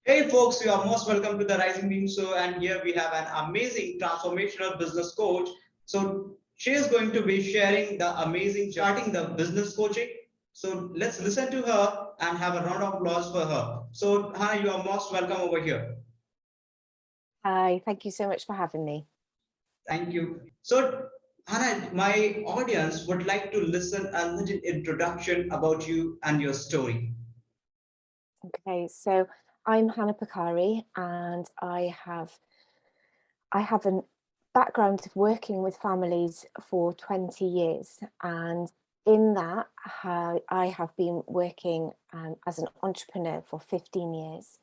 Hey folks, you are most welcome to the Rising Beam Show, and here we have an amazing transformational business coach. So she is going to be sharing the amazing starting the business coaching. So let's listen to her and have a round of applause for her. So Hannah, you are most welcome over here. Hi, thank you so much for having me. Thank you. So Hannah, my audience would like to listen a little introduction about you and your story. Okay, so I'm Hannah Pekary, and I have a background of working with families for 20 years, and in that I have been working as an entrepreneur for 15 years,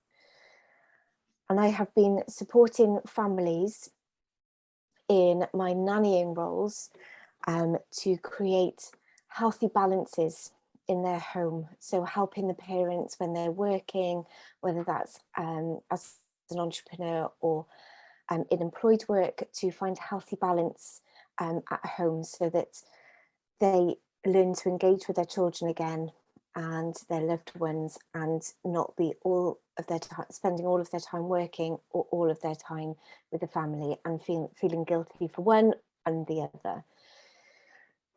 and I have been supporting families in my nannying roles to create healthy balances in their home. So helping the parents when they're working, whether that's as an entrepreneur or in employed work, to find healthy balance at home so that they learn to engage with their children again and their loved ones, and not be all of their time spending all of their time working or all of their time with the family and feeling guilty for one and the other.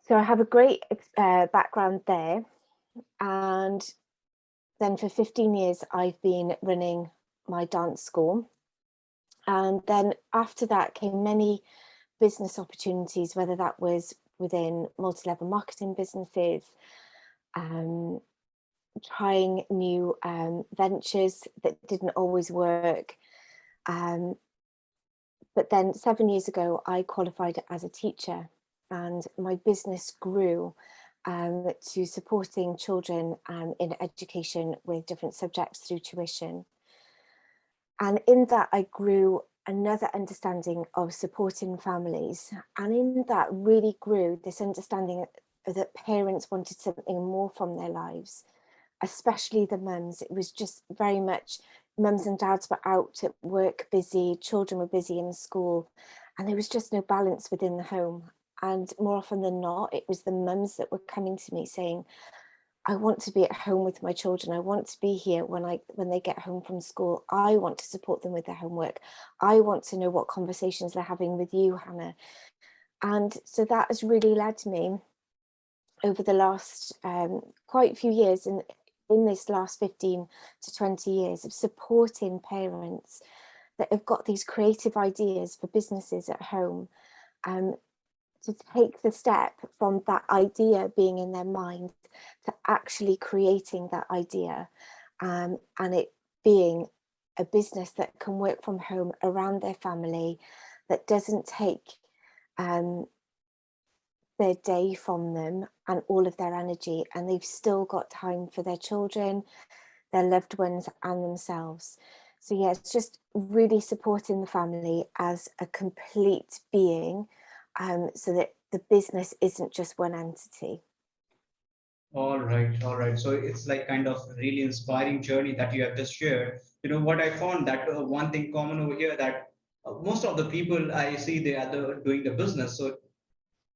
So I have a great background there, and then for 15 years I've been running my dance school, and then after that came many business opportunities, whether that was within multi-level marketing businesses, um, trying new ventures that didn't always work. Um, but then 7 years ago, I qualified as a teacher, and my business grew to supporting children in education with different subjects through tuition. And in that, I grew another understanding of supporting families. And in that, really grew this understanding that parents wanted something more from their lives, especially the mums. It was just very much mums and dads were out at work busy, children were busy in school, and there was just no balance within the home. And more often than not, it was the mums that were coming to me saying, I want to be at home with my children. I want to be here when they get home from school. I want to support them with their homework. I want to know what conversations they're having with you, Hannah. And so that has really led me over the last quite a few years, in this last 15 to 20 years, of supporting parents that have got these creative ideas for businesses at home, um, to take the step from that idea being in their mind to actually creating that idea, and it being a business that can work from home around their family, that doesn't take um, their day from them and all of their energy, and they've still got time for their children, their loved ones, and themselves. So yeah, it's just really supporting the family as a complete being, so that the business isn't just one entity. All right, all right. So it's like kind of really inspiring journey that you have just shared. You know what I found that one thing common over here that most of the people I see they are doing the business. So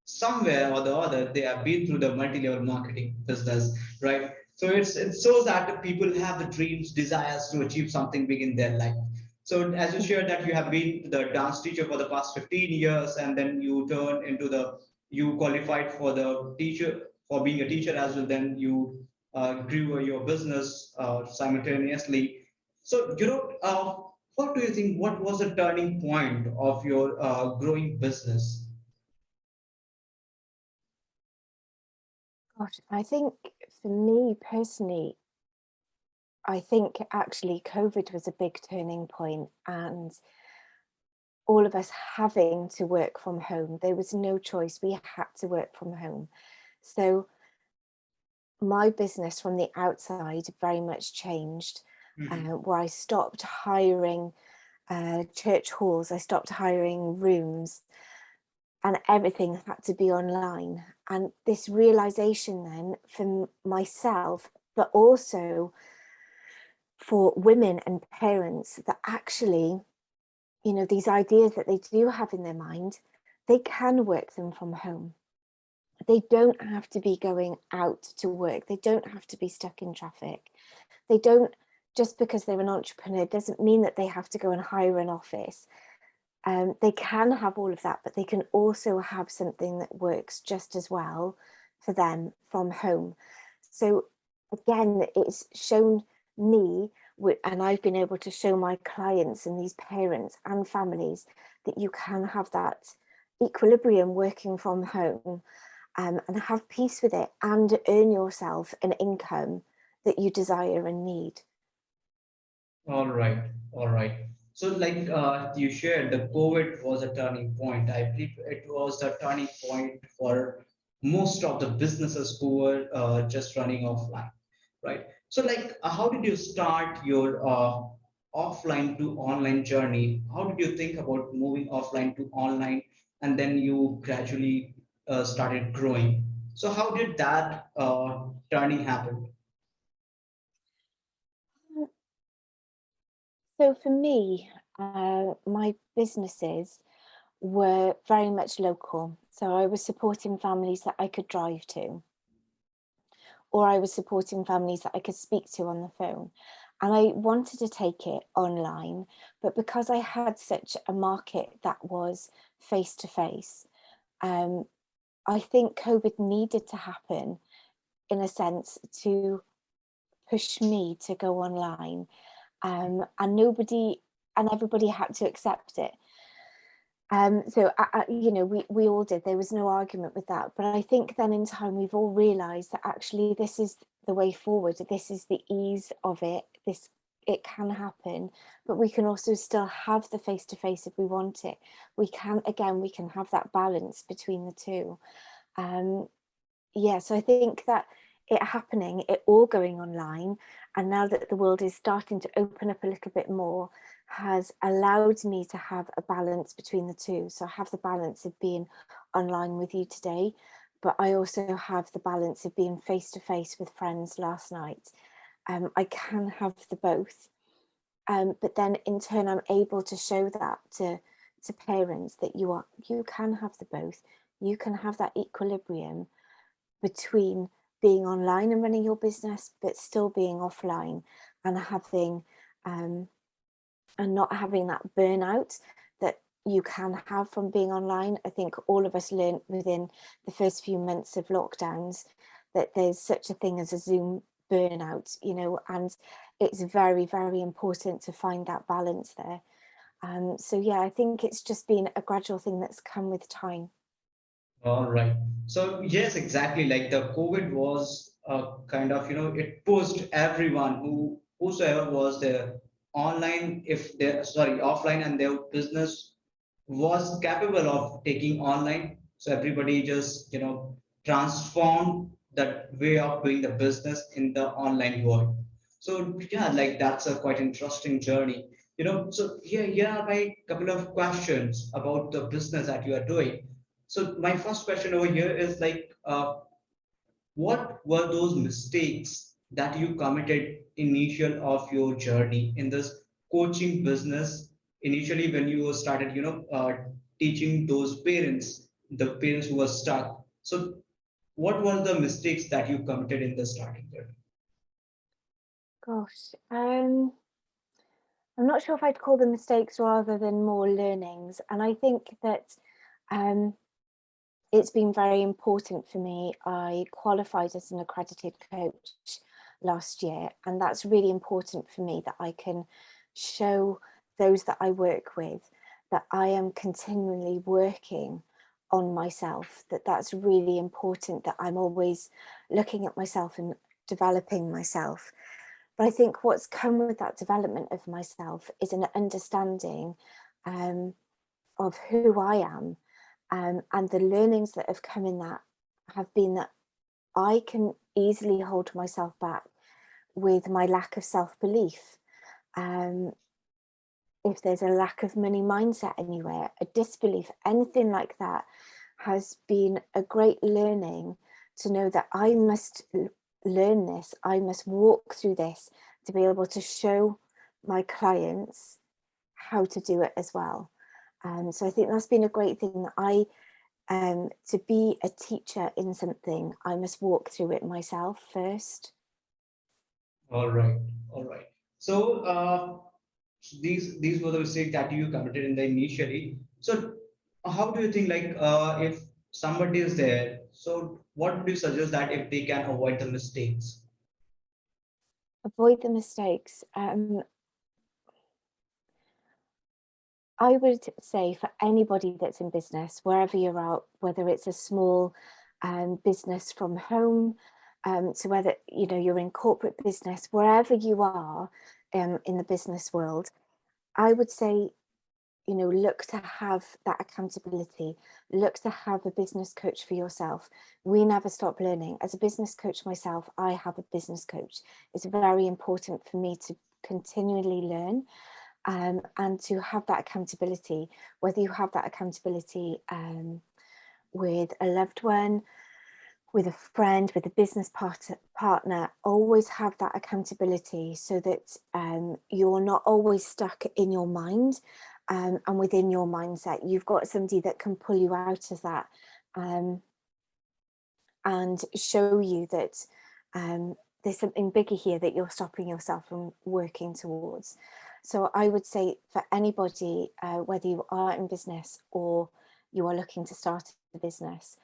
somewhere or the other they have been through the multi-level marketing business, right? So it shows that the people have the dreams, desires to achieve something big in their life. So as you shared that you have been the dance teacher for the past 15 years, and then you turn into the you qualified for the teacher for being a teacher as well. Then you grew your business simultaneously. So what do you think? What was the turning point of your growing business? Gosh, I think for me personally, I think actually COVID was a big turning point, and all of us having to work from home. There was no choice. We had to work from home. So my business from the outside very much changed, Mhm. where I stopped hiring church halls, I stopped hiring rooms, and everything had to be online. And this realization then for myself, but also for women and parents, that actually, these ideas that they do have in their mind, they can work them from home. They don't have to be going out to work. They don't have to be stuck in traffic. They don't just because they're an entrepreneur doesn't mean that they have to go and hire an office. They can have all of that, but they can also have something that works just as well for them from home. So again, it's shown me, and I've been able to show my clients and these parents and families that you can have that equilibrium working from home, and have peace with it and earn yourself an income that you desire and need. All right, all right. So, like you shared, the COVID was a turning point. I believe it was a turning point for most of the businesses who were just running offline, right? So, like, how did you start your offline to online journey? How did you think about moving offline to online, and then you gradually started growing? So, how did that turning happen? So for me, my businesses were very much local. So I was supporting families that I could drive to, or I was supporting families that I could speak to on the phone. And I wanted to take it online, but because I had such a market that was face to face, I think COVID needed to happen in a sense to push me to go online, and nobody and everybody had to accept it. So you know, we all did. There was no argument with that. But I think then in time we've all realised that actually this is the way forward. This is the ease of it. It can happen, but we can also still have the face to face if we want it. We can have that balance between the two. Um, yeah, so I think that it all going online, and now that the world is starting to open up a little bit more, has allowed me to have a balance between the two. So I have the balance of being online with you today, but I also have the balance of being face to face with friends last night. I can have the both, but then in turn I'm able to show that to parents that you can have the both. You can have that equilibrium between being online and running your business, but still being offline, and having and not having that burnout that you can have from being online. I think all of us learned within the first few months of lockdowns that there's such a thing as a Zoom burnout, you know, and it's very, very important to find that balance there. So yeah, I think it's just been a gradual thing that's come with time. All right. So yes, exactly. Like the COVID was kind of, it pushed everyone whosoever was there online, if they're sorry, offline, and their business was capable of taking online. So everybody just, transformed that way of doing the business in the online world. So yeah, like that's a quite interesting journey. So here are my couple of questions about the business that you are doing. So my first question over here is like, what were those mistakes that you committed initial of your journey in this coaching business? Initially, when you started, teaching those parents, the parents who were stuck. So, what were the mistakes that you committed in the starting journey? Gosh, I'm not sure if I'd call them mistakes rather than more learnings. And I think that um, it's been very important for me. I qualified as an accredited coach last year, and that's really important for me that I can show those that I work with that I am continually working on myself, that's really important, that I'm always looking at myself and developing myself. But I think what's come with that development of myself is an understanding um, of who I am, and the learnings that have come in that have been that I can easily hold myself back with my lack of self-belief. Um, if there's a lack of money mindset anywhere, a disbelief, anything like that, has been a great learning to know that I must learn this, I must walk through this to be able to show my clients how to do it as well. So I think that's been a great thing that to be a teacher in something, I must walk through it myself first. All right, all right. So these were the mistakes that you committed in the initially. So how do you think, like, if somebody is there, so what would you suggest that if they can avoid the mistakes? Avoid the mistakes. I would say for anybody that's in business, wherever you're out, whether it's a small business from home, to whether you're in corporate business, wherever you are in the business world, I would say look to have that accountability, look to have a business coach for yourself. We never stop learning. As a business coach myself, I have a business coach. It's very important for me to continually learn. And to have that accountability, whether you have that accountability with a loved one, with a friend, with a business partner, always have that accountability so that you're not always stuck in your mind and within your mindset. You've got somebody that can pull you out of that and show you that there's something bigger here that you're stopping yourself from working towards. So I would say for anybody, whether you are in business or you are looking to start a business,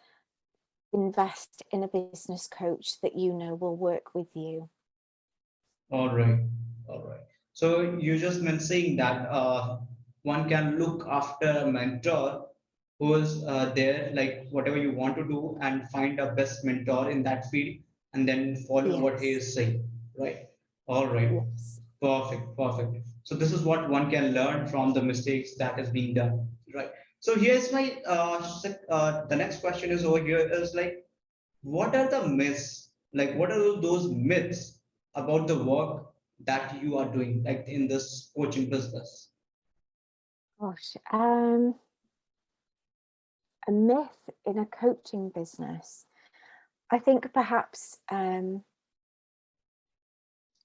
invest in a business coach that you know will work with you. All right, all right. So you just meant saying that one can look after a mentor who is there, like whatever you want to do, and find a best mentor in that field, and then follow what he Yes, is saying, right? All right, yes, perfect, perfect. So this is what one can learn from the mistakes that is being done, right? So here's my the next question is over here is like, what are the myths, like what are those myths about the work that you are doing, like in this coaching business? gosh. A myth in a coaching business. I think perhaps, as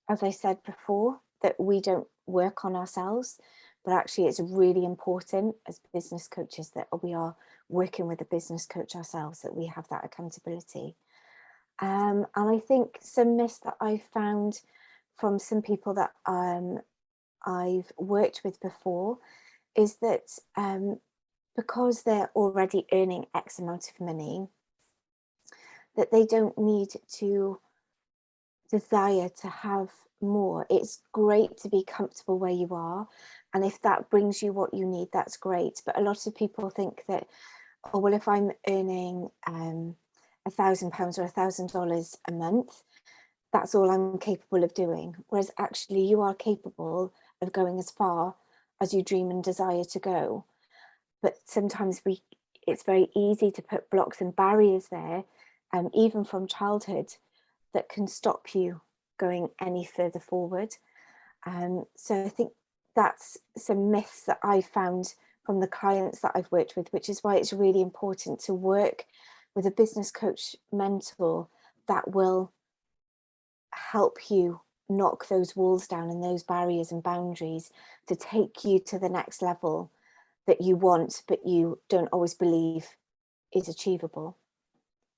I said before, that we don't work on ourselves, but actually it's really important as business coaches that we are working with a business coach ourselves, that we have that accountability. And I think some myths that I found from some people that I've worked with before is that because they're already earning X amount of money, that they don't need to desire to have more. It's great to be comfortable where you are. And if that brings you what you need, that's great. But a lot of people think that, oh, well, if I'm earning £1,000 or $1,000 a month, that's all I'm capable of doing. Whereas actually you are capable of going as far as you dream and desire to go. But sometimes it's very easy to put blocks and barriers there, even from childhood, that can stop you going any further forward. So I think that's some myths that I found from the clients that I've worked with, which is why it's really important to work with a business coach mentor that will help you knock those walls down and those barriers and boundaries to take you to the next level that you want, but you don't always believe is achievable.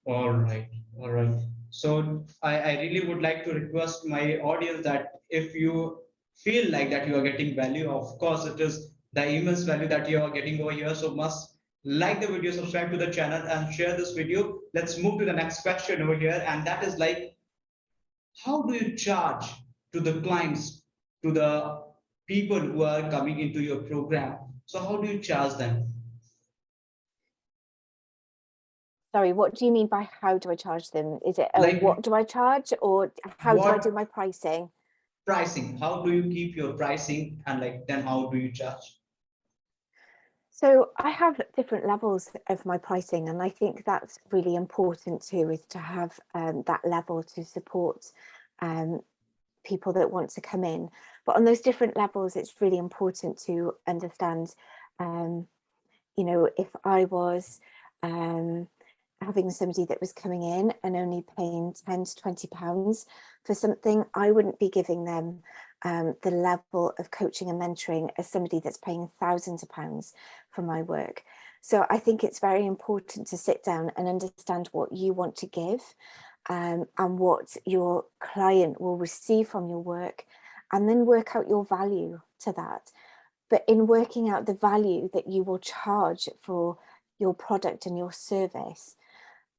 All right, all right. So I really would like to request my audience that if you feel like that you are getting value, of course it is the immense value that you are getting over here. So must like the video, subscribe to the channel, and share this video. Let's move to the next question over here, and that is like, how do you charge to the clients, to the people who are coming into your program? So how do you charge them? Sorry, what do you mean by how do I charge them? Is it, oh, what Like do I charge, or how do I do what my pricing? pricing? How do you keep your pricing, and like then how do you charge? So I have different levels of my pricing, and I think that's really important too, is to have that level to support um, people that want to come in. But on those different levels, it's really important to understand, if I was having somebody that was coming in and only paying £10 to £20 for something, I wouldn't be giving them the level of coaching and mentoring as somebody that's paying thousands of pounds for my work. So I think it's very important to sit down and understand what you want to give and what your client will receive from your work, and then work out your value to that. But in working out the value that you will charge for your product and your service,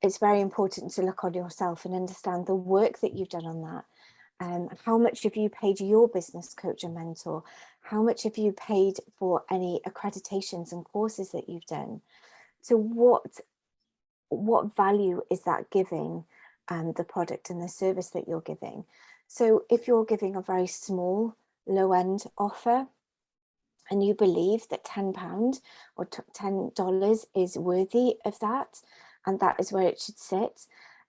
it's very important to look on yourself and understand the work that you've done on that. How much have you paid your business coach and mentor? How much have you paid for any accreditations and courses that you've done? So what value is that giving the product and the service that you're giving? So if you're giving a very small low-end offer and you believe that £10 or $10 is worthy of that, and that is where it should sit,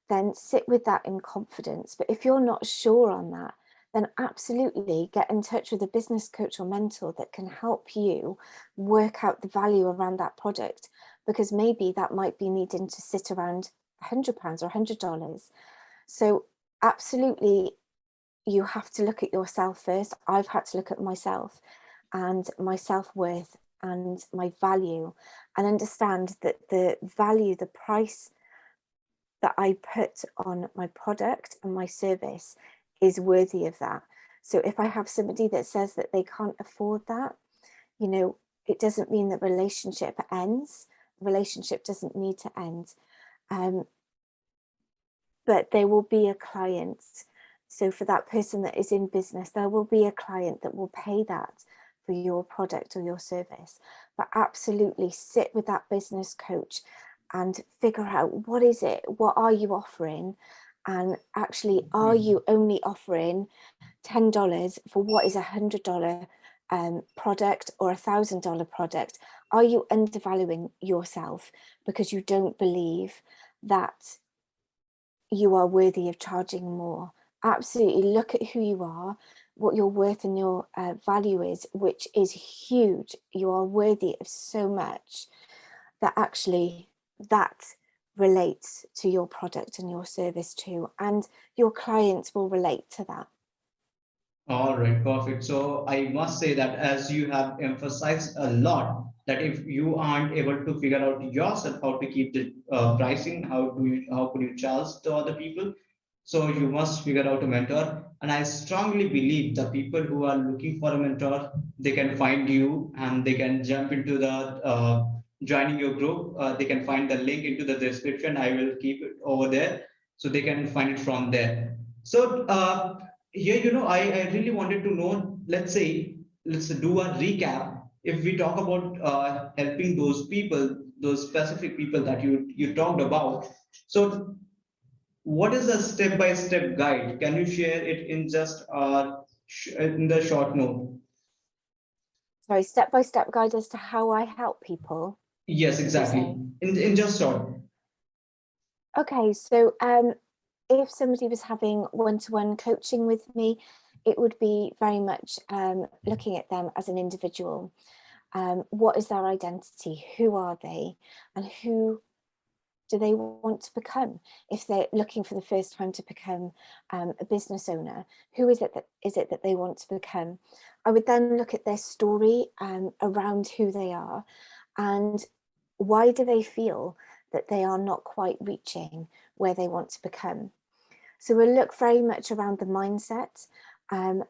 then sit with that in confidence. But if you're not sure on that, then absolutely get in touch with a business coach or mentor that can help you work out the value around that product, because maybe that might be needing to sit around £100 or $100. So absolutely, you have to look at yourself first. I've had to look at myself and my self-worth and my value, and understand that the value, the price that I put on my product and my service is worthy of that. So if I have somebody that says that they can't afford that, you know, it doesn't mean that relationship ends. Relationship doesn't need to end. But there will be a client. So for that person that is in business, there will be a client that will pay that for your product or your service. But absolutely sit with that business coach and figure out, what is it? What are you offering? And actually, are you only offering $10 for what is $100 product or $1,000 product? Are you undervaluing yourself because you don't believe that you are worthy of charging more? Absolutely look at who you are, what your worth and your value is, which is huge. You are worthy of so much that actually that relates to your product and your service too, and your clients will relate to that. All right, perfect. So I must say that as you have emphasized a lot, that if you aren't able to figure out yourself how to keep the pricing, how could you charge to other people? So you must figure out a mentor. And I strongly believe the people who are looking for a mentor, they can find you and they can jump into the joining your group. They can find the link into the description. I will keep it over there so they can find it from there. So here, I really wanted to know, let's do a recap. If we talk about helping those people, those specific people that you talked about, so what is a step-by-step guide? Can you share it in just in the short note? Sorry, step-by-step guide as to how I help people, Yes, did you exactly. say? In just short. Okay, so if somebody was having one-to-one coaching with me, it would be very much looking at them as an individual. What is their identity? Who are they? And who do they want to become? If they're looking for the first time to become a business owner, who is it that they want to become? I would then look at their story around who they are, and why do they feel that they are not quite reaching where they want to become. So we'll look very much around the mindset,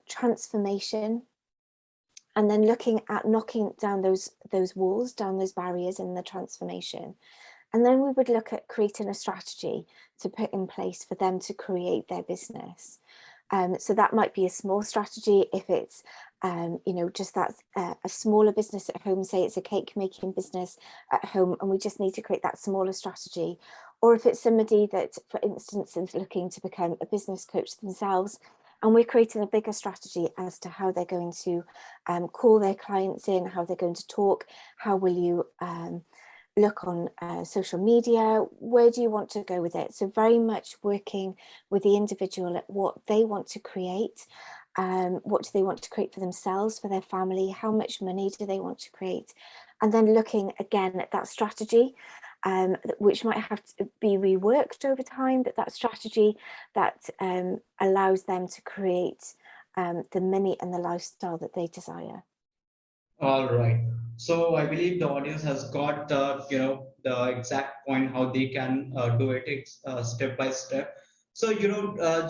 transformation, and then looking at knocking down those walls, down those barriers in the transformation. And then we would look at creating a strategy to put in place for them to create their business. So that might be a small strategy if it's, just that a smaller business at home, say it's a cake making business at home, and we just need to create that smaller strategy. Or if it's somebody that, for instance, is looking to become a business coach themselves, and we're creating a bigger strategy as to how they're going to call their clients in, how they're going to talk, how will you look on social media, where do you want to go with it? So very much working with the individual at what they want to create, what do they want to create for themselves, for their family, how much money do they want to create, and then looking again at that strategy, which might have to be reworked over time, but that strategy that allows them to create the money and the lifestyle that they desire. All right. So I believe the audience has got the exact point how they can do it step by step. So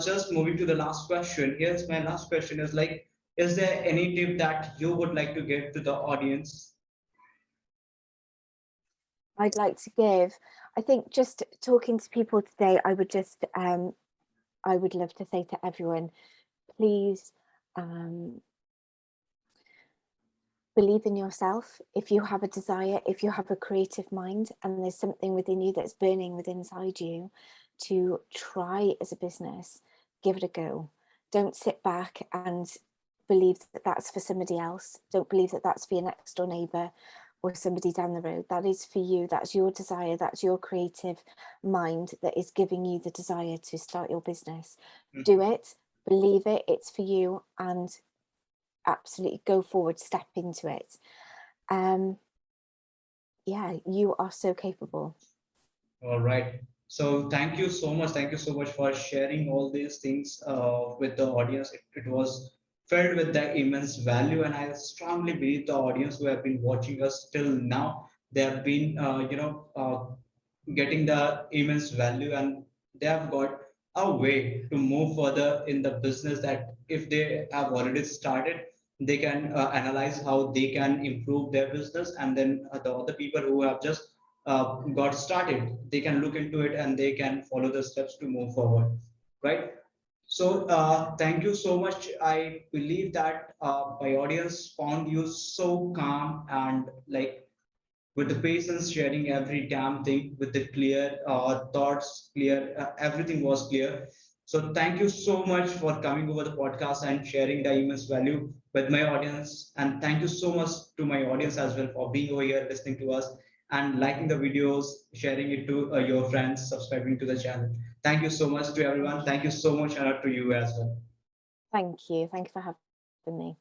just moving to the last question. Here's my last question: is like, Is there any tip that you would like to give to the audience? I'd like to give, I think just talking to people today, I would love to say to everyone, please believe in yourself. If you have a desire, if you have a creative mind, and there's something within you that's burning within inside you to try as a business, give it a go. Don't sit back and believe that that's for somebody else. Don't believe that that's for your next door neighbour or somebody down the road. That is for you. That's your desire. That's your creative mind that is giving you the desire to start your business. Do it, believe it, it's for you, and absolutely go forward, step into it. Yeah, you are so capable. All right. So thank you so much. Thank you so much for sharing all these things with the audience. It was filled with the immense value, and I strongly believe the audience who have been watching us till now, they have been, getting the immense value, and they have got a way to move further in the business. That if they have already started, they can analyze how they can improve their business, and then the other people who have just got started, they can look into it and they can follow the steps to move forward, right? So thank you so much. I believe that my audience found you so calm and like with the patience, sharing every damn thing with the clear thoughts, clear everything was clear. So thank you so much for coming over the podcast and sharing the immense value with my audience. And thank you so much to my audience as well for being over here, listening to us and liking the videos, sharing it to your friends, subscribing to the channel. Thank you so much to Thank everyone. you. Thank you so much, and to you as well. Thank you. Thank you for having me.